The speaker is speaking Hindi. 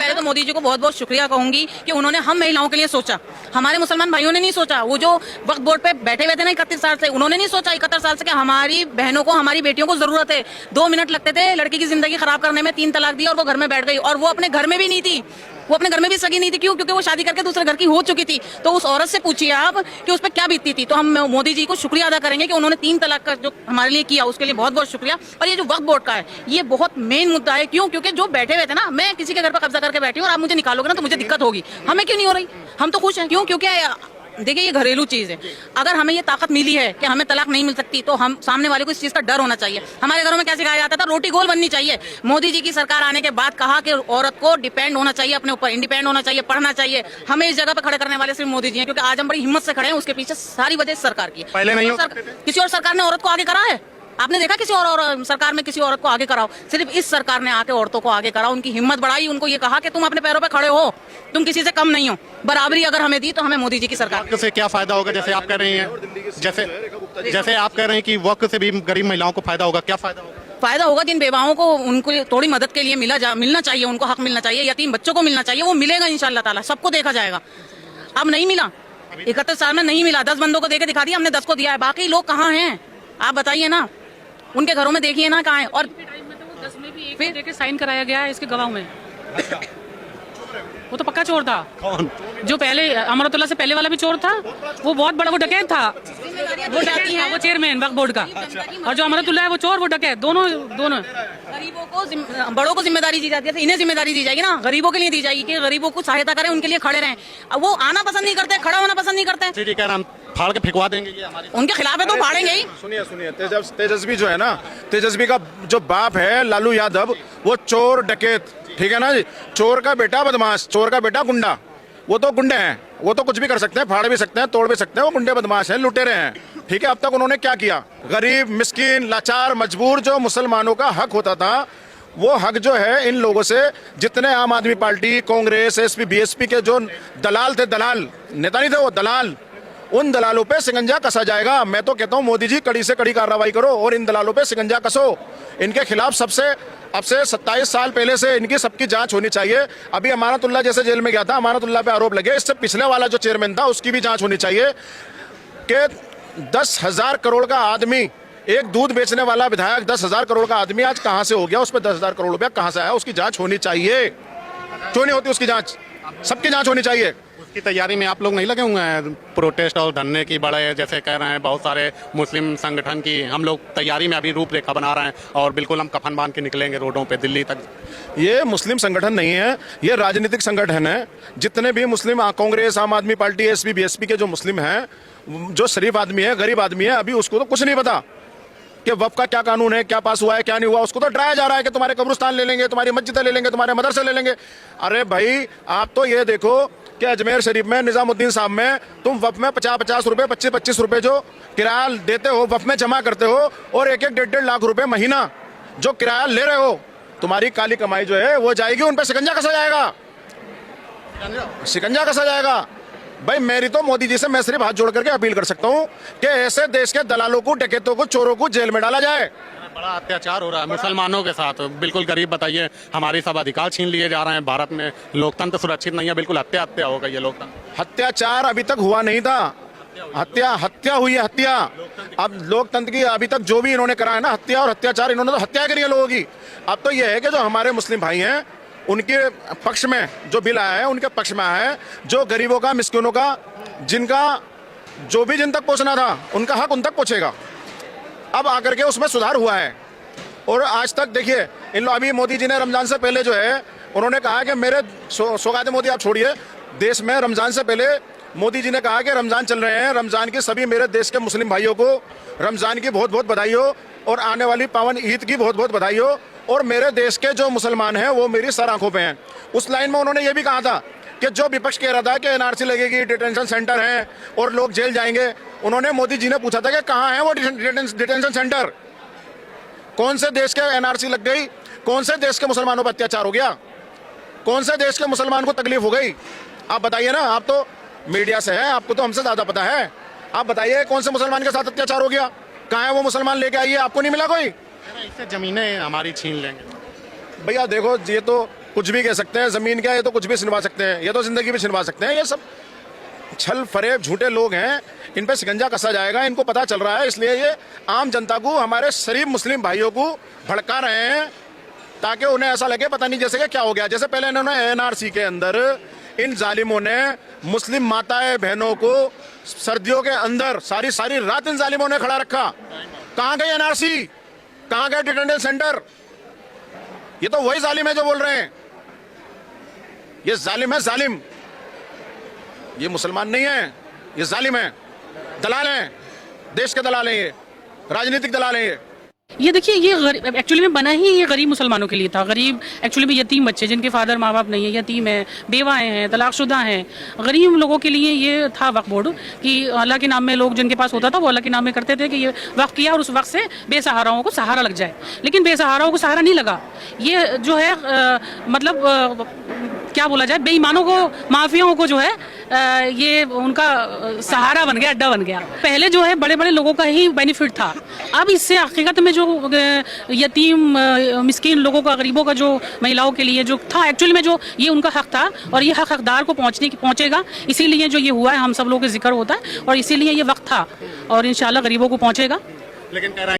पहले तो मोदी जी को बहुत बहुत शुक्रिया कहूंगी कि उन्होंने हम महिलाओं के लिए सोचा। हमारे मुसलमान भाइयों ने नहीं सोचा। वो जो वक्फ बोर्ड पे बैठे हुए थे ना 31 साल से, उन्होंने नहीं सोचा 71 साल से कि हमारी बहनों को, हमारी बेटियों को जरूरत है। 2 मिनट लगते थे लड़की की जिंदगी खराब करने में, 3 तलाक दी और वो घर में बैठ गई। और वो अपने घर में भी नहीं थी, वो अपने घर में भी सगी नहीं थी। क्यों? क्योंकि वो शादी करके दूसरे घर की हो चुकी थी। तो उस औरत से पूछिए आप कि उस पर क्या बीतती थी। तो हम मोदी जी को शुक्रिया अदा करेंगे कि उन्होंने 3 तलाक का जो हमारे लिए किया, उसके लिए बहुत बहुत शुक्रिया। और ये जो वक्फ बोर्ड का है, ये बहुत मेन मुद्दा है। क्यों? क्योंकि जो बैठे हुए थे ना, मैं किसी के घर पर कब्जा करके बैठी हूँ और आप मुझे निकालोगे ना तो मुझे दिक्कत होगी। हमें क्यों नहीं हो रही? हम तो खुश हैं। क्यों? क्योंकि देखिए ये घरेलू चीज है। अगर हमें ये ताकत मिली है कि हमें तलाक नहीं मिल सकती, तो हम सामने वाले को इस चीज का डर होना चाहिए। हमारे घरों में क्या सिखाया जाता था? रोटी गोल बननी चाहिए। मोदी जी की सरकार आने के बाद कहा कि औरत को डिपेंड होना चाहिए, अपने ऊपर इंडिपेंडेंट होना चाहिए, पढ़ना चाहिए। हमें इस जगह पर खड़े करने वाले सिर्फ मोदी जी हैं, क्योंकि आज हम बड़ी हिम्मत से खड़े हैं। उसके पीछे सारी वजह सरकार की है। पहले नहीं किसी और सरकार ने औरत को आगे करा है? आपने देखा किसी और सरकार में किसी औरत को आगे कराओ? सिर्फ इस सरकार ने आके औरतों को आगे करा, उनकी हिम्मत बढ़ाई, उनको ये कहा कि तुम अपने पैरों पे खड़े हो, तुम किसी से कम नहीं हो। बराबरी अगर हमें दी तो हमें मोदी जी की सरकार से क्या फायदा होगा? जैसे आप कह रही हैं, जैसे आप कह रहे हैं कि वक्त से भी गरीब महिलाओं को फायदा होगा, क्या फायदा होगा? फायदा होगा जिन बेवाओं को उनको थोड़ी मदद के लिए मिलना चाहिए, उनको हक मिलना चाहिए, यतीम बच्चों को मिलना चाहिए, वो मिलेगा इंशाल्लाह ताला, सबको देखा जाएगा। अब नहीं मिला, 31 साल में नहीं मिला। 10 बंदों को देके दिखा दिया हमने, 10 को दिया है। बाकी लोग कहाँ हैं आप बताइए ना, उनके घरों में देखिए ना कहाँ है। और 10 में भी एक देके साइन कराया गया है इसके गवाह में। वो तो पक्का चोर था। कौन? जो पहले अमरतुल्ला से पहले वाला भी चोर था, वो बहुत बड़ा, वो डकैत था। वो डकैत था, वो चेयरमैन वक्फ बोर्ड का। और जो अमरतुल्ला है वो चोर, वो डकैत, दोनों। गरीबों को, बड़ों को जिम्मेदारी दी जाती है, इन्हें जिम्मेदारी दी जाएगी ना, गरीबों के लिए दी जाएगी कि गरीबों को सहायता करें, उनके लिए खड़े रहें। अब वो आना पसंद नहीं करते, खड़ा होना पसंद नहीं करते। ठीक है, हम फाड़ के फेंकवा देंगे ये हमारे। उनके खिलाफ है तो फाड़ेंगे ही। सुनिए, तेजस्वी जो है ना, तेजस्वी का जो बाप है लालू यादव, वो चोर डकैत, ठीक है ना जी। चोर का बेटा बदमाश, चोर का बेटा गुंडा। वो तो गुंडे हैं, वो तो कुछ भी कर सकते हैं, फाड़ भी सकते हैं, तोड़ भी सकते हैं। वो गुंडे बदमाश हैं, लुटेरे हैं, ठीक है। अब तक उन्होंने क्या किया? गरीब, मिस्कीन, लाचार, मजबूर जो मुसलमानों का हक होता था, वो हक जो है इन लोगों से, जितने आम आदमी पार्टी, कांग्रेस, एसपी, बीएसपी के जो दलाल थे, दलाल नेता नहीं थे वो, दलाल, उन दलालों पे शिकंजा कसा जाएगा। मैं तो कहता हूं मोदी जी कड़ी से कड़ी कार्रवाई करो और इन दलालों पे शिकंजा कसो। इनके खिलाफ अब से 27 साल पहले से इनकी सबकी जांच होनी चाहिए। अभी अमानतुल्लाह जैसे जेल में गया था, अमानतुल्लाह पे आरोप लगे, इससे पिछले वाला जो चेयरमैन था उसकी भी जांच होनी चाहिए कि 10,000 करोड़ का आदमी, एक दूध बेचने वाला विधायक 10,000 करोड़ का आदमी आज कहां से हो गया? उस पर 10,000 करोड़ रुपया कहां से आया? उसकी जांच होनी चाहिए। क्यों नहीं होती उसकी जांच? सबकी जांच होनी चाहिए। उसकी तैयारी में आप लोग नहीं लगे हुए हैं? प्रोटेस्ट और धरने की बड़े, जैसे कह रहे हैं बहुत सारे मुस्लिम संगठन की, हम लोग तैयारी में अभी रूपरेखा बना रहे हैं और बिल्कुल हम कफन बांध के निकलेंगे रोडों पे दिल्ली तक। ये मुस्लिम संगठन नहीं है, ये राजनीतिक संगठन है। जितने भी मुस्लिम, कांग्रेस, आम आदमी पार्टी, एसपी, बीएसपी के जो मुस्लिम हैं, जो शरीफ आदमी है, गरीब आदमी है, अभी उसको तो कुछ नहीं पता कि वक्फ का क्या कानून है, क्या पास हुआ है, क्या नहीं हुआ। उसको तो डराया जा रहा है कि तुम्हारे कब्रिस्तान ले लेंगे, तुम्हारी मस्जिदें ले लेंगे, तुम्हारे मदरसे ले लेंगे। अरे भाई, आप तो ये देखो कि अजमेर शरीफ में, निजामुद्दीन साहब में, तुम वक्फ में 50-50 रुपए, 25-25 रुपए जो किराया देते हो, वक्फ में जमा करते हो, और 1-1, 1.5 लाख रुपए महीना जो किराया ले रहे हो, तुम्हारी काली कमाई जो है वो जाएगी, उन पर शिकंजा कसा जाएगा, शिकंजा कसा जाएगा। भाई मेरी तो मोदी जी से मैं सिर्फ हाथ जोड़ करके अपील कर सकता हूं कि ऐसे देश के दलालों को, डकैतों को, चोरों को जेल में डाला जाए। बड़ा अत्याचार हो रहा है मुसलमानों के साथ, बिल्कुल गरीब, बताइए, हमारी सब अधिकार छीन लिए जा रहे हैं। भारत में लोकतंत्र सुरक्षित नहीं है, बिल्कुल हत्या होगा ये लोकतंत्र। हत्याचार अभी तक हुआ नहीं था, हत्या हुई है, हत्या। अब लोकतंत्र की अभी तक जो भी इन्होंने करा है ना, हत्या और अत्याचार, इन्होंने तो हत्या करी है लोगों की। अब तो यह है कि जो हमारे मुस्लिम भाई हैं उनके पक्ष में जो बिल आया है, उनके पक्ष में आया है, जो गरीबों का, मिस्किनों का, जिनका जो भी जिन तक पहुंचना था उनका हक उन तक पहुंचेगा। अब आकर के उसमें सुधार हुआ है। और आज तक देखिए, अभी मोदी जी ने रमजान से पहले जो है उन्होंने कहा कि मेरे सौगात, मोदी आप छोड़िए, देश में रमजान से पहले मोदी जी ने कहा कि रमजान चल रहे हैं, रमजान की सभी मेरे देश के मुस्लिम भाइयों को रमजान की बहुत बहुत बधाई हो और आने वाली पावन ईद की बहुत बहुत बधाई हो। और मेरे देश के जो मुसलमान हैं वो मेरी सर आंखों पे हैं। उस लाइन में उन्होंने ये भी कहा था कि जो विपक्ष कह रहा था कि एनआरसी लगेगी, डिटेंशन सेंटर है और लोग जेल जाएंगे, उन्होंने, मोदी जी ने पूछा था कि कहाँ है वो डिटेंशन सेंटर? कौन से देश के एनआरसी लग गई? कौन से देश के मुसलमानों पर अत्याचार हो गया? कौन से देश के मुसलमान को तकलीफ हो गई? आप बताइए ना, आप तो मीडिया से हैं, आपको तो हमसे ज्यादा पता है। आप बताइए कौन से मुसलमान के साथ अत्याचार हो गया? कहाँ है वो मुसलमान? लेके आइए, आपको नहीं मिला कोई? इससे जमीनें हमारी छीन लेंगे। भैया देखो, ये तो कुछ भी कह सकते हैं, जमीन क्या है, ये तो कुछ भी छिनवा सकते हैं, ये तो जिंदगी भी छिनवा सकते हैं। ये सब छल फरेब झूठे लोग हैं, इन पे शिकंजा कसा जाएगा, इनको पता चल रहा है। इसलिए ये आम जनता को, हमारे शरीफ मुस्लिम भाइयों को भड़का रहे हैं ताकि उन्हें ऐसा लगे पता नहीं जैसे कि क्या हो गया। जैसे पहले इन्होंने एनआरसी के अंदर इन जालिमों ने मुस्लिम माताएं बहनों को सर्दियों के अंदर सारी सारी रात इन जालिमों ने खड़ा रखा। कहां गए एनआरसी, कहां गए डिटेंशन सेंटर? ये तो वही जालिम है जो बोल रहे हैं। ये जालिम है, जालिम। ये मुसलमान नहीं है, ये जालिम है, दलाल हैं, देश के दलाल हैं, ये राजनीतिक दलाल हैं। ये देखिए, ये एक्चुअली में बना ही ये गरीब मुसलमानों के लिए था। गरीब एक्चुअली में यतीम बच्चे जिनके फादर माँ बाप नहीं है, यतीम है, बेवाएं हैं, तलाकशुदा हैं, गरीब लोगों के लिए ये था वक्फ बोर्ड कि अल्लाह के नाम में लोग जिनके पास होता था वो अल्लाह के नाम में करते थे कि ये वक्फ किया और उस वक्त से बेसहाराओं को सहारा लग जाए। लेकिन बेसहाराओं को सहारा नहीं लगा। ये जो है मतलब क्या बोला जाए, बेईमानों को, माफियाओं को जो है ये उनका सहारा बन गया, अड्डा बन गया। पहले जो है बड़े बड़े लोगों का ही बेनिफिट था। अब इससे हकीकत में जो यतीम मिस्कीन लोगों का, गरीबों का, जो महिलाओं के लिए जो था एक्चुअली में जो ये उनका हक था और ये हक हकदार को पहुंचेगा। इसीलिए जो ये हुआ है हम सब लोगों के जिक्र होता है और इसीलिए ये वक्त था और इंशाल्लाह गरीबों को पहुंचेगा। लेकिन कह रहा है